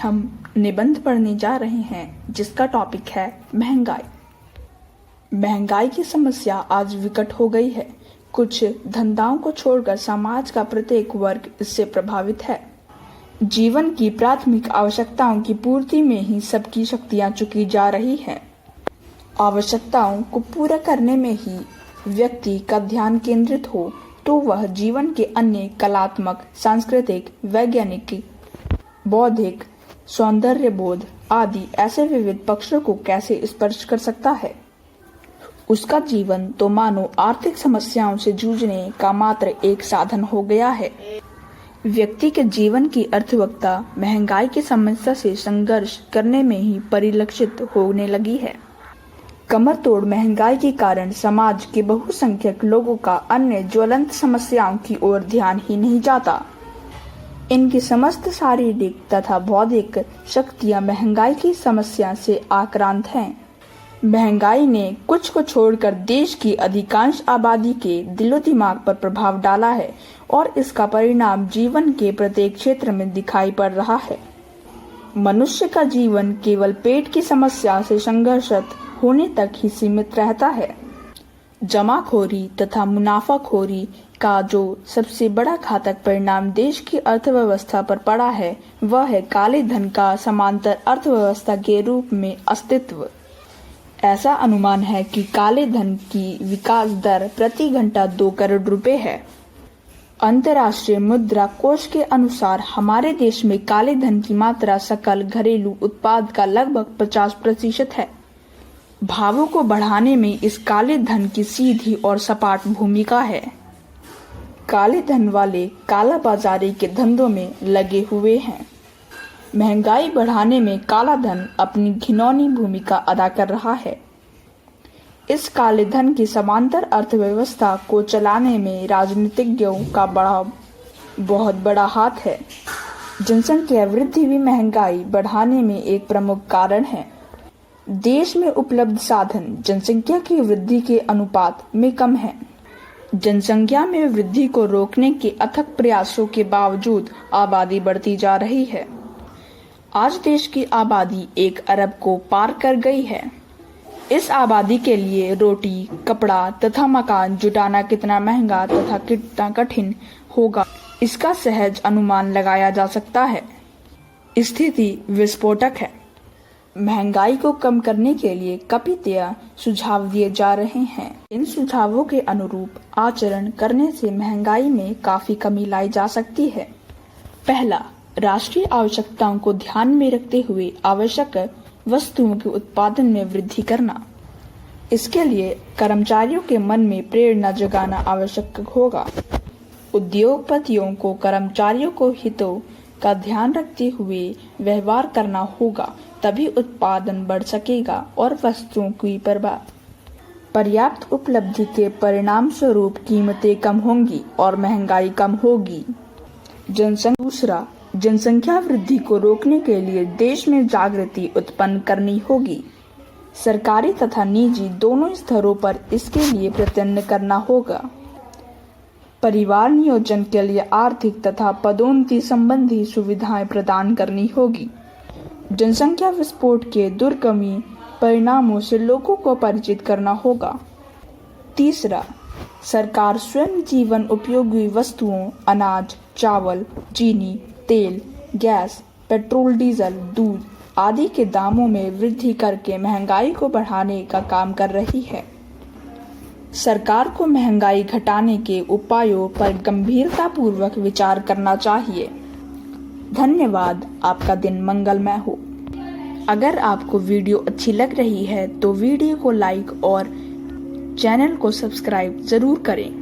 हम निबंध पढ़ने जा रहे हैं जिसका टॉपिक है महंगाई। महंगाई की समस्या आज विकट हो गई है। कुछ धंधाओं को छोड़कर समाज का प्रत्येक वर्ग इससे प्रभावित है। जीवन की प्राथमिक आवश्यकताओं की पूर्ति में ही सबकी शक्तियां चुकी जा रही हैं। आवश्यकताओं को पूरा करने में ही व्यक्ति का ध्यान केंद्रित हो तो वह जीवन के अन्य कलात्मक, सांस्कृतिक, वैज्ञानिक, बौद्धिक, सौंदर्य बोध आदि ऐसे विविध पक्षों को कैसे स्पर्श कर सकता है। उसका जीवन तो मानो आर्थिक समस्याओं से जूझने का मात्र एक साधन हो गया है। व्यक्ति के जीवन की अर्थवत्ता महंगाई की समस्या से संघर्ष करने में ही परिलक्षित होने लगी है। कमर तोड़ महंगाई के कारण समाज के बहुसंख्यक लोगों का अन्य ज्वलंत समस्याओं की ओर ध्यान ही नहीं जाता। इनकी समस्त शारीरिक तथा बौद्धिक शक्तियां महंगाई की समस्या से आक्रांत हैं। महंगाई ने कुछ को छोड़कर देश की अधिकांश आबादी के दिलो दिमाग पर प्रभाव डाला है और इसका परिणाम जीवन के प्रत्येक क्षेत्र में दिखाई पड़ रहा है। मनुष्य का जीवन केवल पेट की समस्या से संघर्षरत होने तक ही सीमित रहता है। जमाखोरी तथा मुनाफाखोरी का जो सबसे बड़ा घातक परिणाम देश की अर्थव्यवस्था पर पड़ा है वह है काले धन का समांतर अर्थव्यवस्था के रूप में अस्तित्व। ऐसा अनुमान है कि काले धन की विकास दर प्रति घंटा 2 करोड़ रुपए है। अंतर्राष्ट्रीय मुद्रा कोष के अनुसार हमारे देश में काले धन की मात्रा सकल घरेलू उत्पाद का लगभग 50% है। भावों को बढ़ाने में इस काले धन की सीधी और सपाट भूमिका है। काले धन वाले काला बाजारी के धंधों में लगे हुए हैं। महंगाई बढ़ाने में काला धन अपनी घिनौनी भूमिका अदा कर रहा है। इस काले धन की समांतर अर्थव्यवस्था को चलाने में राजनीतिज्ञों का बहुत बड़ा हाथ है। जनसंख्या वृद्धि भी महंगाई बढ़ाने में एक प्रमुख कारण है। देश में उपलब्ध साधन जनसंख्या की वृद्धि के अनुपात में कम है। जनसंख्या में वृद्धि को रोकने के अथक प्रयासों के बावजूद आबादी बढ़ती जा रही है। आज देश की आबादी 1 अरब को पार कर गई है। इस आबादी के लिए रोटी, कपड़ा तथा मकान जुटाना कितना महंगा तथा कितना कठिन होगा, इसका सहज अनुमान लगाया जा सकता है। स्थिति विस्फोटक है। महंगाई को कम करने के लिए कतिपय सुझाव दिए जा रहे हैं। इन सुझावों के अनुरूप आचरण करने से महंगाई में काफी कमी लाई जा सकती है। पहला, राष्ट्रीय आवश्यकताओं को ध्यान में रखते हुए आवश्यक वस्तुओं के उत्पादन में वृद्धि करना। इसके लिए कर्मचारियों के मन में प्रेरणा जगाना आवश्यक होगा। उद्योगपतियों को कर्मचारियों को हितों का ध्यान रखते हुए व्यवहार करना होगा, तभी उत्पादन बढ़ सकेगा और वस्तुओं की पर्याप्त उपलब्धि के परिणाम स्वरूप कीमतें कम होंगी और महंगाई कम होगी। दूसरा, जनसंख्या वृद्धि को रोकने के लिए देश में जागृति उत्पन्न करनी होगी। सरकारी तथा निजी दोनों स्तरों पर इसके लिए प्रयत्न करना होगा। परिवार नियोजन के लिए आर्थिक तथा पदोन्नति संबंधी सुविधाएं प्रदान करनी होगी। जनसंख्या विस्फोट के दुर्गमी परिणामों से लोगों को परिचित करना होगा। तीसरा, सरकार स्वयं जीवन उपयोगी वस्तुओं, अनाज, चावल, चीनी, तेल, गैस, पेट्रोल, डीजल, दूध आदि के दामों में वृद्धि करके महंगाई को बढ़ाने का काम कर रही है। सरकार को महंगाई घटाने के उपायों पर गंभीरतापूर्वक विचार करना चाहिए। धन्यवाद। आपका दिन मंगलमय हो। अगर आपको वीडियो अच्छी लग रही है तो वीडियो को लाइक और चैनल को सब्सक्राइब जरूर करें।